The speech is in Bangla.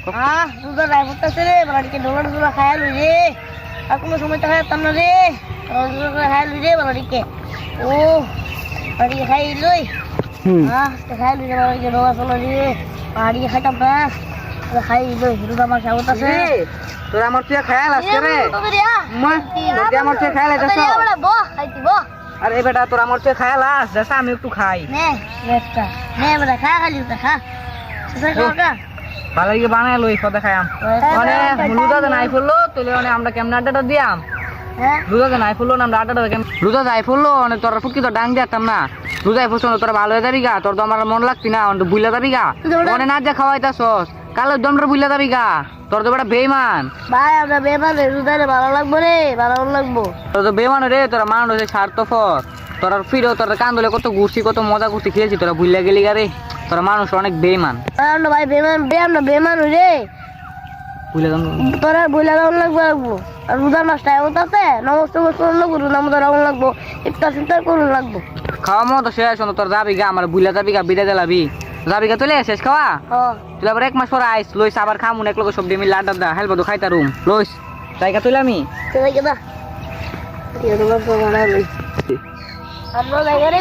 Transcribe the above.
রোজা রায় পড়তেছে রে, বাড়িকে ডলার ডোলা খায়া লই রে, আর কোনো সময় তো খাইতাম না রে, খায়া লই রে বাড়িকে। ও বাড়িকে খাই লই, খাই লই রে বাড়িকে ডোলা চলো রে, বাড়িকে খাইতাম না, খাই লই রোজা মাস পড়তেছে। তোর আমার তুই খেয়াল আসছে রে, আমার তুই খেয়াল আছে আর এই বেটা তোর আমার তুই খেয়াল আস দেখ আমি একটু খাই ভালো লাগে বানাই লই কথা খাইম মানে লুদা নাই ফুললো তুই আমরা কেমন আড্ডাটা দিয়াম লুদা নাই ফুললো আমরা আড্ডাটা লুদা যাই ফুললো মানে তোর ফুটকি তো ডাং দিতাম না লুদাই ফুলছো তোর ভালো হয়ে যাবি গা তোর তো আমার মন লাগতি না বুঝলে যাবি গা মনে না যা খাওয়াইতাছস কালো দমটা বুঝলে যাবি গা তোর তো বেটা বেইমান ভাই আমরা বেইমান রে রুদারে ভালো লাগবো রে ভালো লাগবো তোর তো বেইমান রে তোরা মানুষ হচ্ছে স্বার্থপর তোরা ফিরো তোরা কান্দলে কত ঘুরছি কত মজা করছি খেয়েছি তোরা ভুলে গেলি গা রে তোরা মানুষ অনেক বেইমান আমরা ভাই বেইমান আমরা বেইমান রে ভুলে যাম তোরা ভুলে যাওয়ার লাগবো আর রোজার মাসটা এমন আছে নমস্তে করুন লাগবো নাম ধরাউন লাগবো ইফতার সিফতার করুন লাগবো খাওয়া মতো শেষ হলো তোর যাবি গা আমার ভুলে যাবি গা বিদায় দিলাবি যাবি গা তুলে শেষ খাওয়া তুই আবার 1 মাস পর আইস লইস আবার খামুন এক লোক সব ডিমি লাড্ডা দা হেলবো তো খাইতা রুম লইস জায়গা তুলে আমি আমরা জায়গা রে